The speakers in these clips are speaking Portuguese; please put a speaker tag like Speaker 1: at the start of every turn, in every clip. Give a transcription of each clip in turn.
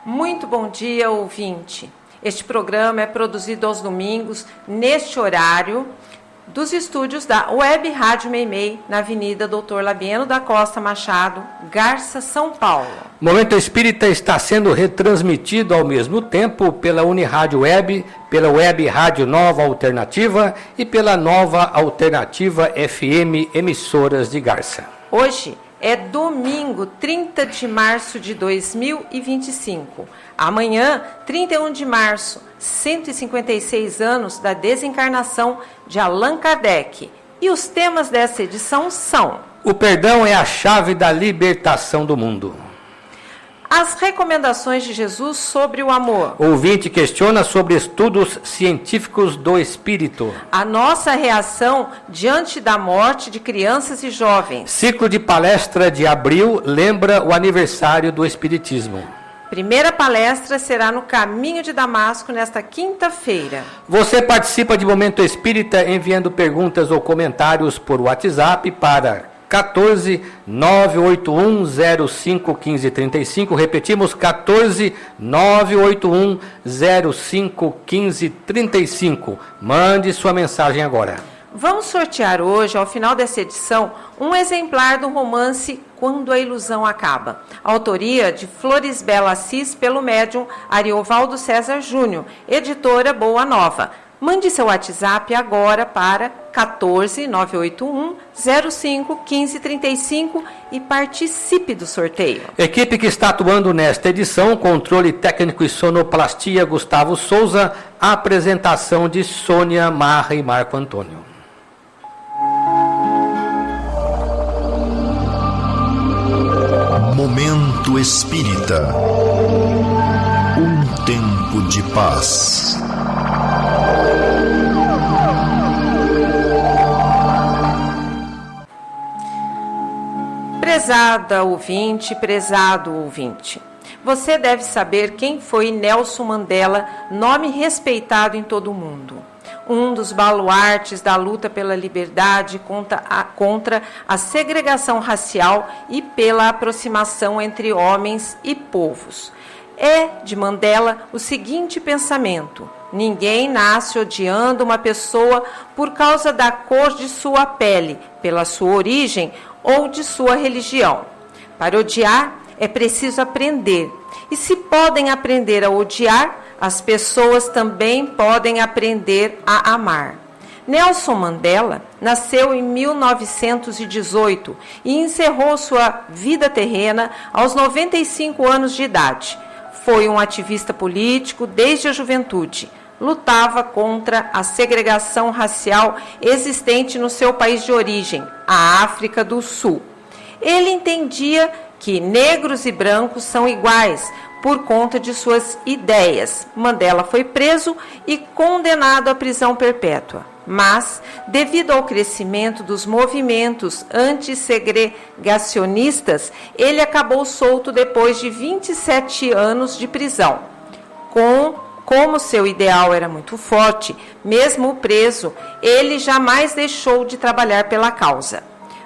Speaker 1: Muito bom dia, ouvinte. Este programa é produzido aos domingos, neste horário, dos estúdios da Web Rádio Meimei, na Avenida Doutor Labieno da Costa Machado, Garça, São Paulo.
Speaker 2: O Momento Espírita está sendo retransmitido ao mesmo tempo pela Unirádio Web, pela Web Rádio Nova Alternativa e pela Nova Alternativa FM, emissoras de Garça.
Speaker 1: Hoje é domingo, 30 de março de 2025. Amanhã, 31 de março, 156 anos da desencarnação de Allan Kardec. E os temas dessa edição são:
Speaker 2: o perdão é a chave da libertação do mundo.
Speaker 1: As recomendações de Jesus sobre o amor.
Speaker 2: O ouvinte questiona sobre estudos científicos do espírito.
Speaker 1: A nossa reação diante da morte de crianças e jovens.
Speaker 2: Ciclo de palestra de abril lembra o aniversário do Espiritismo.
Speaker 1: Primeira palestra será no Caminho de Damasco, nesta quinta-feira.
Speaker 2: Você participa de Momento Espírita enviando perguntas ou comentários por WhatsApp para 14 981 05 15 35. Repetimos, 14 981 05 15 35. Mande sua mensagem agora.
Speaker 1: Vamos sortear hoje, ao final dessa edição, um exemplar do romance Quando a Ilusão Acaba. Autoria de Florisbela Assis, pelo médium Ariovaldo César Júnior, editora Boa Nova. Mande seu WhatsApp agora para 14 981 05 15 35 e participe do sorteio.
Speaker 2: Equipe que está atuando nesta edição: controle técnico e sonoplastia Gustavo Souza, apresentação de Sônia Marra e Marco Antônio.
Speaker 3: Momento Espírita. Um tempo de paz.
Speaker 1: Prezada ouvinte, prezado ouvinte, você deve saber quem foi Nelson Mandela, nome respeitado em todo o mundo. Um dos baluartes da luta pela liberdade contra a segregação racial e pela aproximação entre homens e povos. É de Mandela o seguinte pensamento: ninguém nasce odiando uma pessoa por causa da cor de sua pele, pela sua origem ou de sua religião. Para odiar, é preciso aprender. E se podem aprender a odiar, as pessoas também podem aprender a amar. Nelson Mandela nasceu em 1918 e encerrou sua vida terrena aos 95 anos de idade. Foi um ativista político desde a juventude. Lutava contra a segregação racial existente no seu país de origem, a África do Sul. Ele entendia que negros e brancos são iguais por conta de suas ideias. Mandela foi preso e condenado à prisão perpétua. Mas, devido ao crescimento dos movimentos antissegregacionistas, ele acabou solto depois de 27 anos de prisão. Como seu ideal era muito forte, mesmo preso, ele jamais deixou de trabalhar pela causa.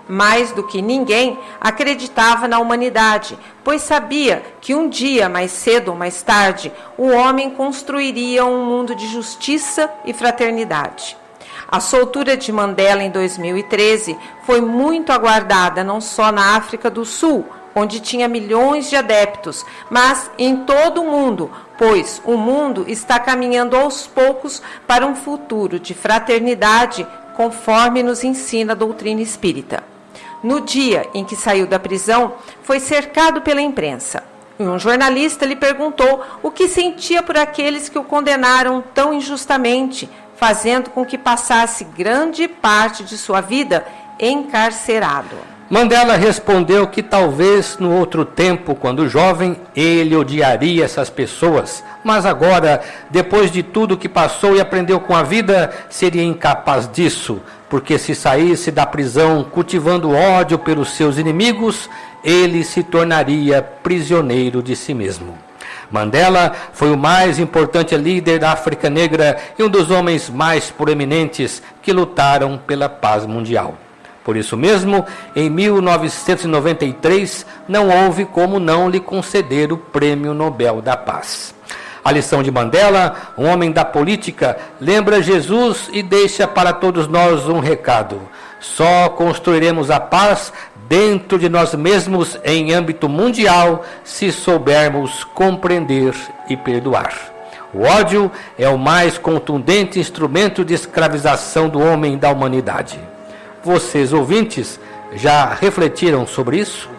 Speaker 1: Mais do que ninguém, acreditava na humanidade, pois sabia que um dia, mais cedo ou mais tarde, o homem construiria um mundo de justiça e fraternidade. A soltura de Mandela em 2013 foi muito aguardada não só na África do Sul, onde tinha milhões de adeptos, mas em todo o mundo, pois o mundo está caminhando aos poucos para um futuro de fraternidade, conforme nos ensina a doutrina espírita. No dia em que saiu da prisão, foi cercado pela imprensa. E um jornalista lhe perguntou o que sentia por aqueles que o condenaram tão injustamente, fazendo com que passasse grande parte de sua vida encarcerado.
Speaker 2: Mandela respondeu que talvez no outro tempo, quando jovem, ele odiaria essas pessoas, mas agora, depois de tudo que passou e aprendeu com a vida, seria incapaz disso, porque se saísse da prisão cultivando ódio pelos seus inimigos, ele se tornaria prisioneiro de si mesmo. Mandela foi o mais importante líder da África Negra e um dos homens mais proeminentes que lutaram pela paz mundial. Por isso mesmo, em 1993, não houve como não lhe conceder o Prêmio Nobel da Paz. A lição de Mandela, um homem da política, lembra Jesus e deixa para todos nós um recado. Só construiremos a paz dentro de nós mesmos em âmbito mundial se soubermos compreender e perdoar. O ódio é o mais contundente instrumento de escravização do homem e da humanidade. Vocês, ouvintes, já refletiram sobre isso?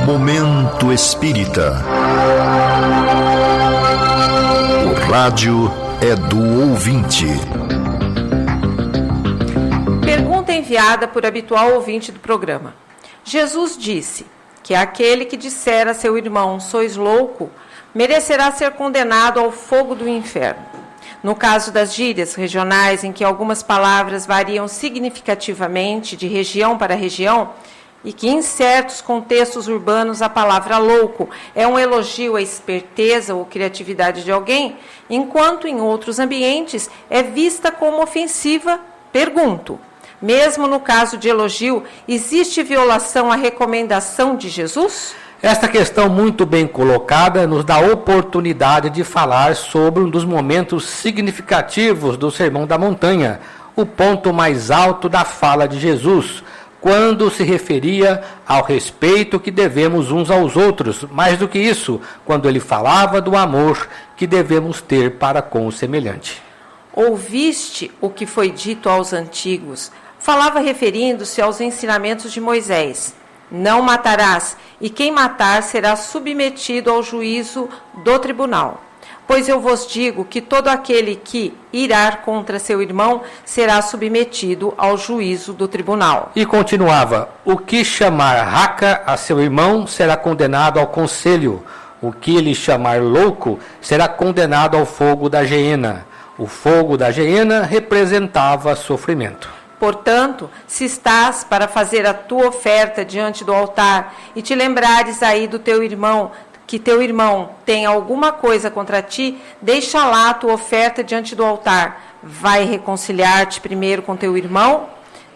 Speaker 3: Momento Espírita. O rádio é do ouvinte.
Speaker 1: Pergunta enviada por habitual ouvinte do programa. Jesus disse que aquele que disser a seu irmão, sois louco, merecerá ser condenado ao fogo do inferno. No caso das gírias regionais, em que algumas palavras variam significativamente de região para região, e que em certos contextos urbanos a palavra louco é um elogio à esperteza ou criatividade de alguém, enquanto em outros ambientes é vista como ofensiva, pergunto. Mesmo no caso de elogio, existe violação à recomendação de Jesus?
Speaker 2: Esta questão muito bem colocada nos dá a oportunidade de falar sobre um dos momentos significativos do Sermão da Montanha, o ponto mais alto da fala de Jesus, quando se referia ao respeito que devemos uns aos outros, mais do que isso, quando ele falava do amor que devemos ter para com o semelhante.
Speaker 1: Ouviste o que foi dito aos antigos. Falava referindo-se aos ensinamentos de Moisés. Não matarás, e quem matar será submetido ao juízo do tribunal. Pois eu vos digo que todo aquele que irar contra seu irmão será submetido ao juízo do tribunal.
Speaker 2: E continuava, o que chamar raca a seu irmão será condenado ao conselho. O que lhe chamar louco será condenado ao fogo da geena. O fogo da geena representava sofrimento.
Speaker 1: Portanto, se estás para fazer a tua oferta diante do altar e te lembrares aí do teu irmão, que teu irmão tem alguma coisa contra ti, deixa lá a tua oferta diante do altar. Vai reconciliar-te primeiro com teu irmão,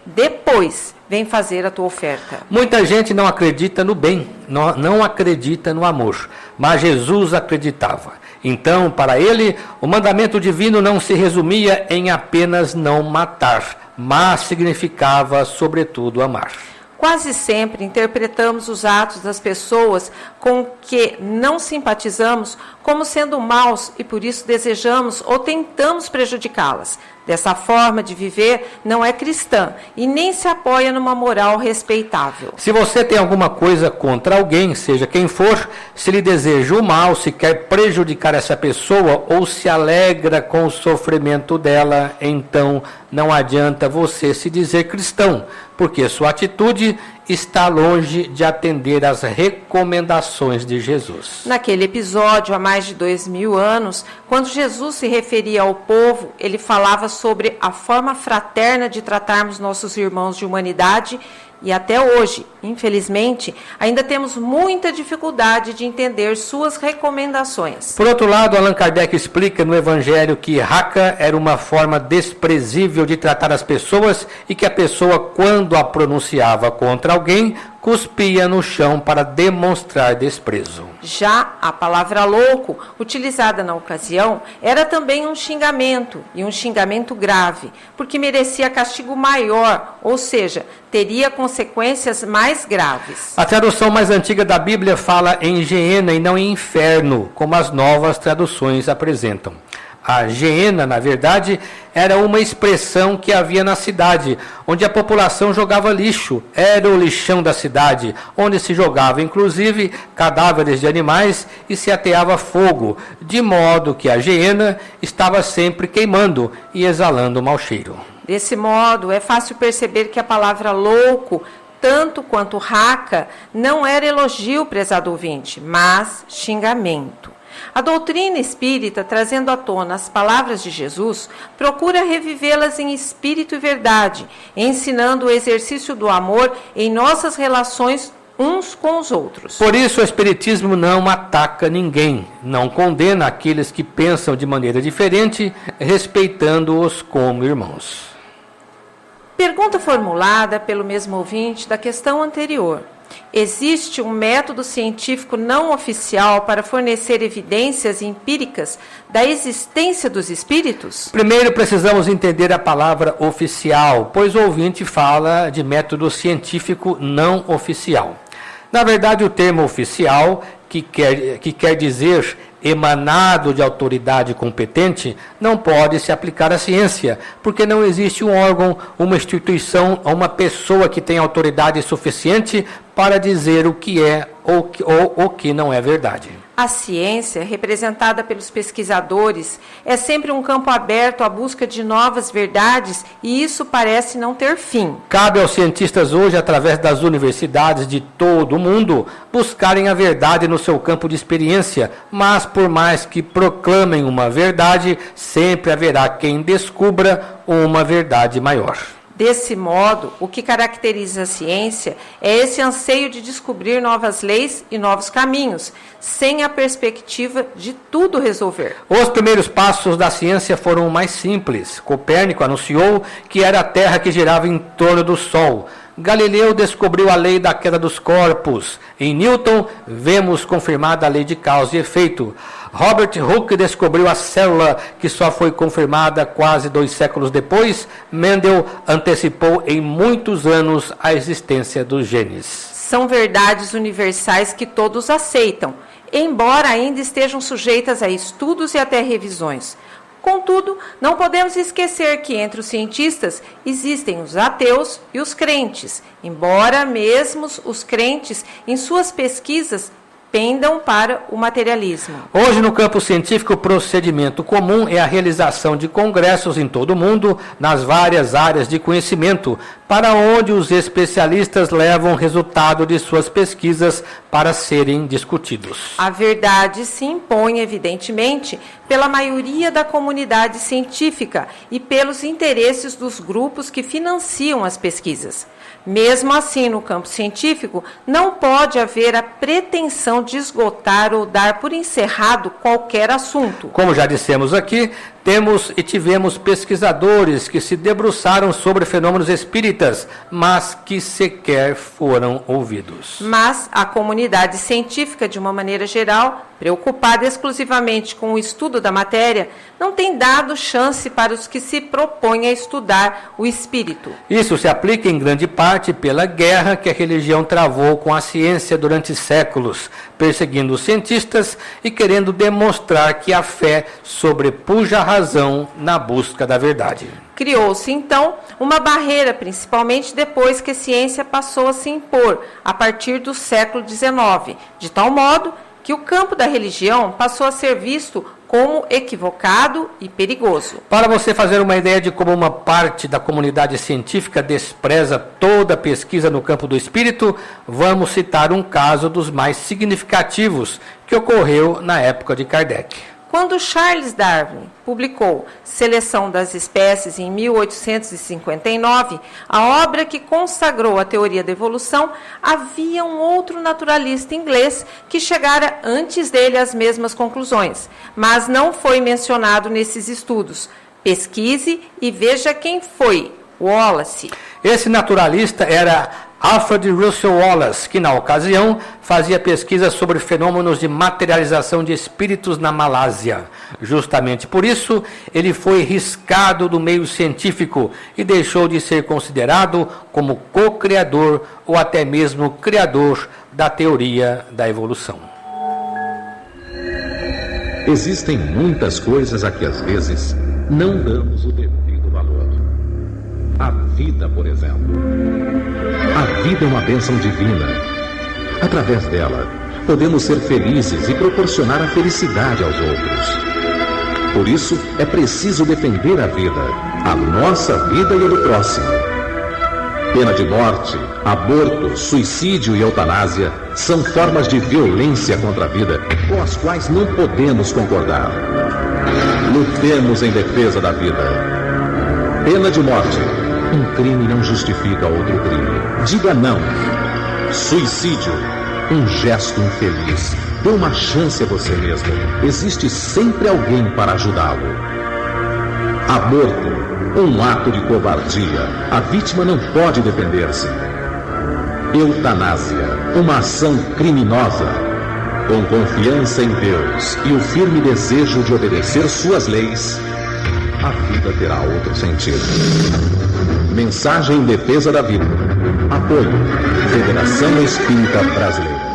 Speaker 1: depois vem fazer a tua oferta.
Speaker 2: Muita gente não acredita no bem, não acredita no amor, mas Jesus acreditava. Então, para ele, o mandamento divino não se resumia em apenas não matar, mas significava, sobretudo, amar.
Speaker 1: Quase sempre interpretamos os atos das pessoas com que não simpatizamos como sendo maus e por isso desejamos ou tentamos prejudicá-las. Dessa forma de viver não é cristã e nem se apoia numa moral respeitável.
Speaker 2: Se você tem alguma coisa contra alguém, seja quem for, se lhe deseja o mal, se quer prejudicar essa pessoa ou se alegra com o sofrimento dela, então não adianta você se dizer cristão, porque sua atitude está longe de atender às recomendações de Jesus.
Speaker 1: Naquele episódio, há mais de 2000 anos, quando Jesus se referia ao povo, ele falava sobre a forma fraterna de tratarmos nossos irmãos de humanidade e até hoje, infelizmente, ainda temos muita dificuldade de entender suas recomendações.
Speaker 2: Por outro lado, Allan Kardec explica no Evangelho que raca era uma forma desprezível de tratar as pessoas e que a pessoa, quando a pronunciava contra alguém, cuspia no chão para demonstrar desprezo.
Speaker 1: Já a palavra louco, utilizada na ocasião, era também um xingamento, e um xingamento grave, porque merecia castigo maior, ou seja, teria consequências mais graves.
Speaker 2: A tradução mais antiga da Bíblia fala em geena e não em inferno, como as novas traduções apresentam. A geena, na verdade, era uma expressão que havia na cidade, onde a população jogava lixo. Era o lixão da cidade, onde se jogava, inclusive, cadáveres de animais e se ateava fogo, de modo que a geena estava sempre queimando e exalando mau cheiro.
Speaker 1: Desse modo, é fácil perceber que a palavra louco, tanto quanto raca, não era elogio, prezado ouvinte, mas xingamento. A doutrina espírita, trazendo à tona as palavras de Jesus, procura revivê-las em espírito e verdade, ensinando o exercício do amor em nossas relações uns com os outros.
Speaker 2: Por isso o Espiritismo não ataca ninguém, não condena aqueles que pensam de maneira diferente, respeitando-os como irmãos.
Speaker 1: Pergunta formulada pelo mesmo ouvinte da questão anterior. Existe um método científico não oficial para fornecer evidências empíricas da existência dos espíritos?
Speaker 2: Primeiro precisamos entender a palavra oficial, pois o ouvinte fala de método científico não oficial. Na verdade, o termo oficial, que quer dizer emanado de autoridade competente, não pode se aplicar à ciência, porque não existe um órgão, uma instituição ou uma pessoa que tenha autoridade suficiente para dizer o que é ou o que não é verdade.
Speaker 1: A ciência, representada pelos pesquisadores, é sempre um campo aberto à busca de novas verdades e isso parece não ter fim.
Speaker 2: Cabe aos cientistas hoje, através das universidades de todo o mundo, buscarem a verdade no seu campo de experiência, mas por mais que proclamem uma verdade, sempre haverá quem descubra uma verdade maior.
Speaker 1: Desse modo, o que caracteriza a ciência é esse anseio de descobrir novas leis e novos caminhos, sem a perspectiva de tudo resolver.
Speaker 2: Os primeiros passos da ciência foram mais simples. Copérnico anunciou que era a Terra que girava em torno do Sol. Galileu descobriu a lei da queda dos corpos. Em Newton, vemos confirmada a lei de causa e efeito. Robert Hooke descobriu a célula, que só foi confirmada quase 2 séculos depois. Mendel antecipou em muitos anos a existência dos genes.
Speaker 1: São verdades universais que todos aceitam, embora ainda estejam sujeitas a estudos e até revisões. Contudo, não podemos esquecer que entre os cientistas existem os ateus e os crentes, embora mesmo os crentes, em suas pesquisas, pendam para o materialismo.
Speaker 2: Hoje, no campo científico, o procedimento comum é a realização de congressos em todo o mundo, nas várias áreas de conhecimento, para onde os especialistas levam o resultado de suas pesquisas para serem discutidos.
Speaker 1: A verdade se impõe, evidentemente, pela maioria da comunidade científica e pelos interesses dos grupos que financiam as pesquisas. Mesmo assim, no campo científico, não pode haver a pretensão de esgotar ou dar por encerrado qualquer assunto.
Speaker 2: Como já dissemos aqui, temos e tivemos pesquisadores que se debruçaram sobre fenômenos espíritas, mas que sequer foram ouvidos.
Speaker 1: Mas a comunidade científica, de uma maneira geral, preocupada exclusivamente com o estudo da matéria, não tem dado chance para os que se propõem a estudar o espírito.
Speaker 2: Isso se aplica em grande parte pela guerra que a religião travou com a ciência durante séculos, perseguindo os cientistas e querendo demonstrar que a fé sobrepuja a razão na busca da verdade.
Speaker 1: Criou-se, então, uma barreira, principalmente depois que a ciência passou a se impor, a partir do século XIX, de tal modo que o campo da religião passou a ser visto como equivocado e perigoso.
Speaker 2: Para você fazer uma ideia de como uma parte da comunidade científica despreza toda pesquisa no campo do espírito, vamos citar um caso dos mais significativos que ocorreu na época de Kardec.
Speaker 1: Quando Charles Darwin publicou Seleção das Espécies em 1859, a obra que consagrou a teoria da evolução, havia um outro naturalista inglês que chegara antes dele às mesmas conclusões, mas não foi mencionado nesses estudos. Pesquise e veja quem foi: Wallace.
Speaker 2: Esse naturalista era Alfred Russel Wallace, que na ocasião fazia pesquisas sobre fenômenos de materialização de espíritos na Malásia. Justamente por isso, ele foi riscado do meio científico e deixou de ser considerado como co-criador ou até mesmo criador da teoria da evolução.
Speaker 4: Existem muitas coisas a que às vezes não damos o devido valor. A vida, por exemplo. A vida é uma bênção divina. Através dela, podemos ser felizes e proporcionar a felicidade aos outros. Por isso, é preciso defender a vida, a nossa vida e a do próximo. Pena de morte, aborto, suicídio e eutanásia são formas de violência contra a vida com as quais não podemos concordar. Lutemos em defesa da vida. Pena de morte. Um crime não justifica outro crime. Diga não. Suicídio, um gesto infeliz. Dê uma chance a você mesmo. Existe sempre alguém para ajudá-lo. Aborto, um ato de covardia. A vítima não pode defender-se. Eutanásia, uma ação criminosa. Com confiança em Deus e o firme desejo de obedecer suas leis, a vida terá outro sentido. Mensagem em defesa da vida. Apoio. Federação Espírita Brasileira.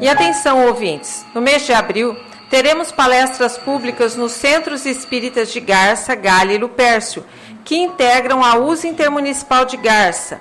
Speaker 1: E atenção, ouvintes, no mês de abril teremos palestras públicas nos Centros Espíritas de Garça, Galha e Lupércio, que integram a USA Intermunicipal de Garça,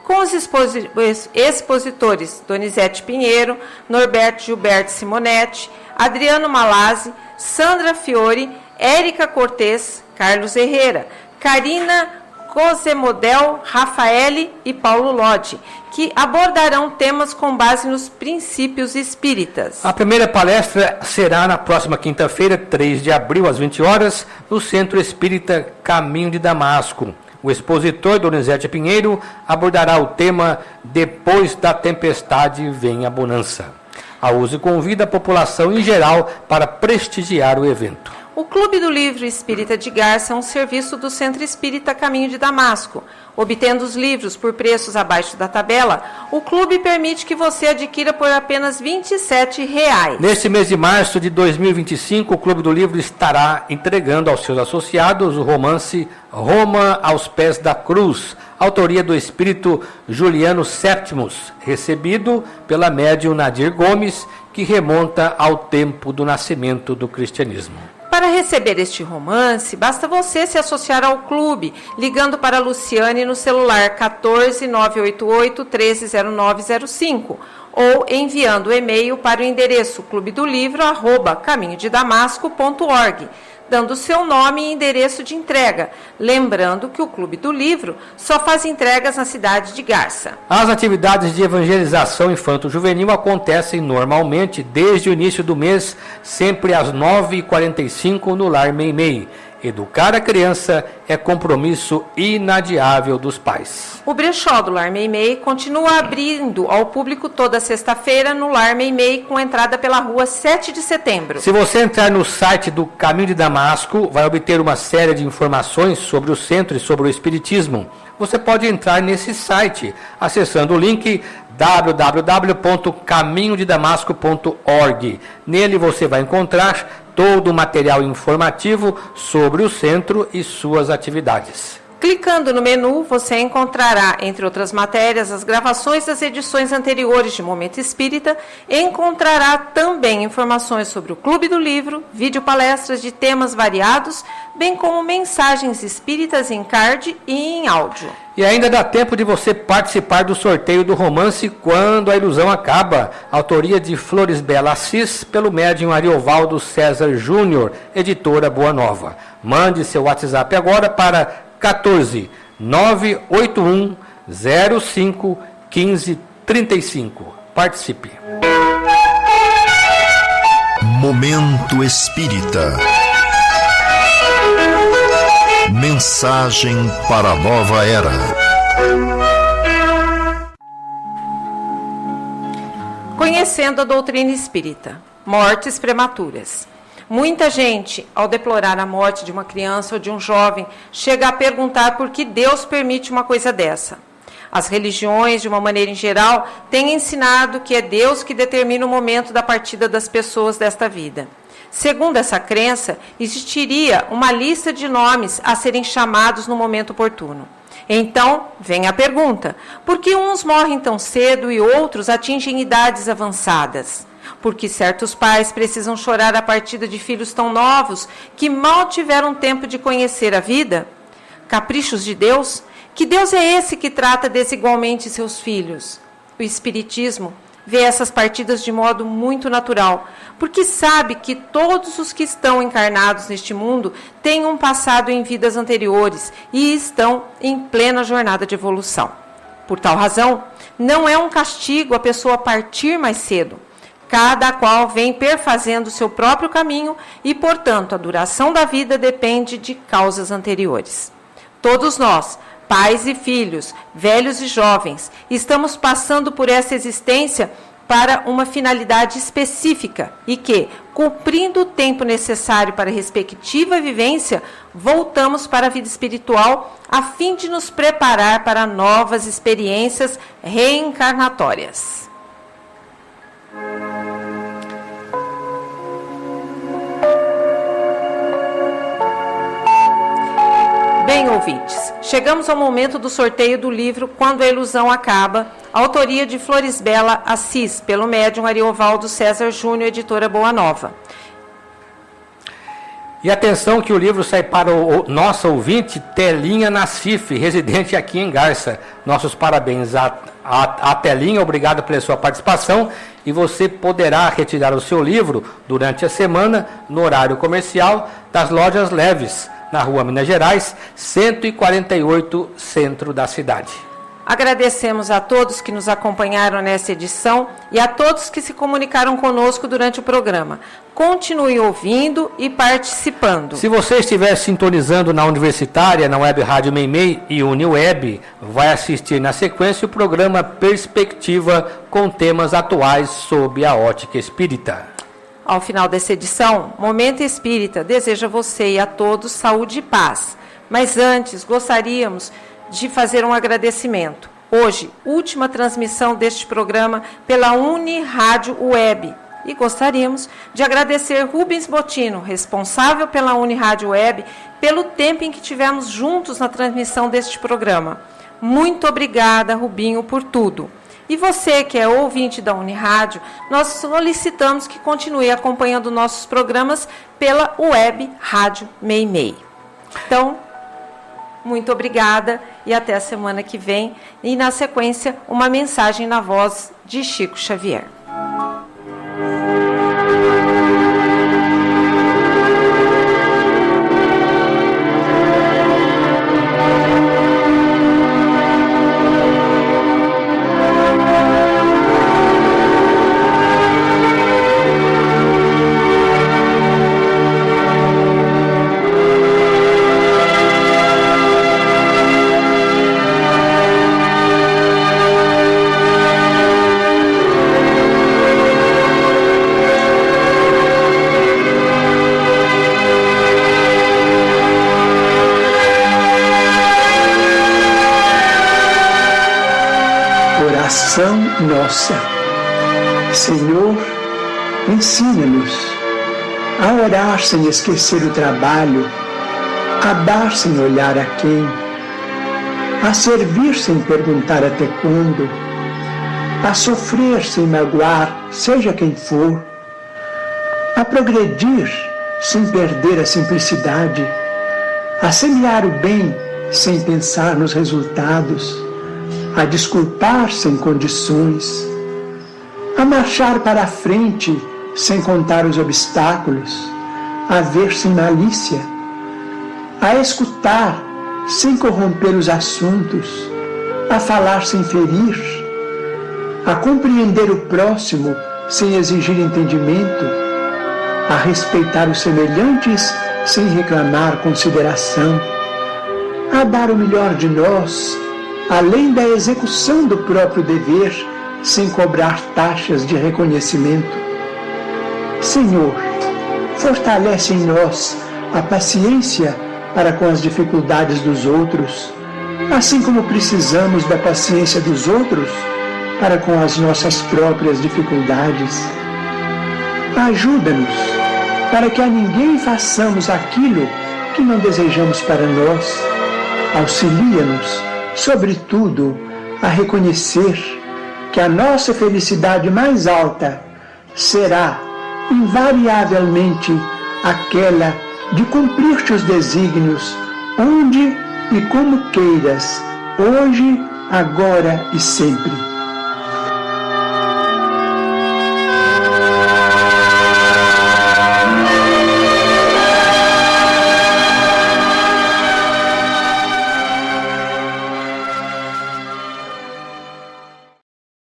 Speaker 1: com os expositores Donizete Pinheiro, Norberto Gilberto Simonetti, Adriano Malazzi, Sandra Fiore, Érica Cortez, Carlos Herrera, Karina Cosemodel, Rafaele e Paulo Lodi, que abordarão temas com base nos princípios espíritas.
Speaker 2: A primeira palestra será na próxima quinta-feira, 3 de abril, às 20 horas, no Centro Espírita Caminho de Damasco. O expositor Donizete Pinheiro abordará o tema Depois da Tempestade vem a Bonança. A USE convida a população em geral para prestigiar o evento.
Speaker 1: O Clube do Livro Espírita de Garça é um serviço do Centro Espírita Caminho de Damasco. Obtendo os livros por preços abaixo da tabela, o clube permite que você adquira por apenas R$ 27,00.
Speaker 2: Neste mês de março de 2025, o Clube do Livro estará entregando aos seus associados o romance Roma aos Pés da Cruz, autoria do espírito Juliano Sétimos, recebido pela médium Nadir Gomes, que remonta ao tempo do nascimento do cristianismo.
Speaker 1: Para receber este romance, basta você se associar ao clube, ligando para a Luciane no celular 14 988 130905 ou enviando o e-mail para o endereço clubedolivro@caminhodedamasco.org, dando seu nome e endereço de entrega. Lembrando que o Clube do Livro só faz entregas na cidade de Garça.
Speaker 2: As atividades de evangelização infanto-juvenil acontecem normalmente desde o início do mês, sempre às 9h45 no Lar Meimei. Educar a criança é compromisso inadiável dos pais.
Speaker 1: O brechó do Lar Meimei continua abrindo ao público toda sexta-feira no Lar Meimei, com entrada pela rua 7 de setembro.
Speaker 2: Se você entrar no site do Caminho de Damasco, vai obter uma série de informações sobre o centro e sobre o espiritismo. Você pode entrar nesse site acessando o link www.caminhodedamasco.org. Nele você vai encontrar todo o material informativo sobre o centro e suas atividades.
Speaker 1: Clicando no menu, você encontrará, entre outras matérias, as gravações das edições anteriores de Momento Espírita e encontrará também informações sobre o Clube do Livro, videopalestras de temas variados, bem como mensagens espíritas em card e em áudio.
Speaker 2: E ainda dá tempo de você participar do sorteio do romance Quando a Ilusão Acaba, autoria de Florisbela Assis, pelo médium Ariovaldo César Júnior, editora Boa Nova. Mande seu WhatsApp agora para 14 981 05 15 35. Participe.
Speaker 3: Momento Espírita. Mensagem para a nova era.
Speaker 1: Conhecendo a doutrina espírita. Mortes prematuras. Muita gente, ao deplorar a morte de uma criança ou de um jovem, chega a perguntar por que Deus permite uma coisa dessa. As religiões, de uma maneira em geral, têm ensinado que é Deus que determina o momento da partida das pessoas desta vida. Segundo essa crença, existiria uma lista de nomes a serem chamados no momento oportuno. Então, vem a pergunta: por que uns morrem tão cedo e outros atingem idades avançadas? Porque certos pais precisam chorar a partida de filhos tão novos que mal tiveram tempo de conhecer a vida? Caprichos de Deus? Que Deus é esse que trata desigualmente seus filhos? O Espiritismo vê essas partidas de modo muito natural, porque sabe que todos os que estão encarnados neste mundo têm um passado em vidas anteriores e estão em plena jornada de evolução. Por tal razão, não é um castigo a pessoa partir mais cedo. Cada qual vem perfazendo o seu próprio caminho e, portanto, a duração da vida depende de causas anteriores. Todos nós, pais e filhos, velhos e jovens, estamos passando por essa existência para uma finalidade específica e que, cumprindo o tempo necessário para a respectiva vivência, voltamos para a vida espiritual a fim de nos preparar para novas experiências reencarnatórias. Bem, ouvintes, chegamos ao momento do sorteio do livro Quando a Ilusão Acaba, autoria de Florisbela Assis, pelo médium Ariovaldo César Júnior, editora Boa Nova.
Speaker 2: E atenção que o livro sai para o nosso ouvinte Telinha Nassif, residente aqui em Garça. Nossos parabéns à Telinha, obrigado pela sua participação. E você poderá retirar o seu livro durante a semana no horário comercial das lojas Leves, na Rua Minas Gerais, 148, centro da cidade.
Speaker 1: Agradecemos a todos que nos acompanharam nessa edição e a todos que se comunicaram conosco durante o programa. Continue ouvindo e participando.
Speaker 2: Se você estiver sintonizando na Universitária, na Web Rádio Meimei e Uniweb, vai assistir na sequência o programa Perspectiva com temas atuais sob a ótica espírita.
Speaker 1: Ao final dessa edição, Momento Espírita deseja a você e a todos saúde e paz. Mas antes, gostaríamos de fazer um agradecimento. Hoje, última transmissão deste programa pela Unirádio Web. E gostaríamos de agradecer Rubens Botino, responsável pela Unirádio Web, pelo tempo em que tivemos juntos na transmissão deste programa. Muito obrigada, Rubinho, por tudo. E você, que é ouvinte da Unirádio, nós solicitamos que continue acompanhando nossos programas pela Web Rádio Meimei. Então, muito obrigada e até a semana que vem. E, na sequência, uma mensagem na voz de Chico Xavier.
Speaker 5: Oração nossa. Senhor, ensina-nos a orar sem esquecer o trabalho, a dar sem olhar a quem, a servir sem perguntar até quando, a sofrer sem magoar, seja quem for, a progredir sem perder a simplicidade, a semear o bem sem pensar nos resultados, a desculpar sem condições, a marchar para a frente sem contar os obstáculos, a ver sem malícia, a escutar sem corromper os assuntos, a falar sem ferir, a compreender o próximo sem exigir entendimento, a respeitar os semelhantes sem reclamar consideração, a dar o melhor de nós, além da execução do próprio dever, sem cobrar taxas de reconhecimento. Senhor, fortalece em nós a paciência para com as dificuldades dos outros, assim como precisamos da paciência dos outros para com as nossas próprias dificuldades. Ajuda-nos para que a ninguém façamos aquilo que não desejamos para nós. Auxilia-nos, sobretudo, a reconhecer que a nossa felicidade mais alta será, invariavelmente, aquela de cumprir teus desígnios, onde e como queiras, hoje, agora e sempre.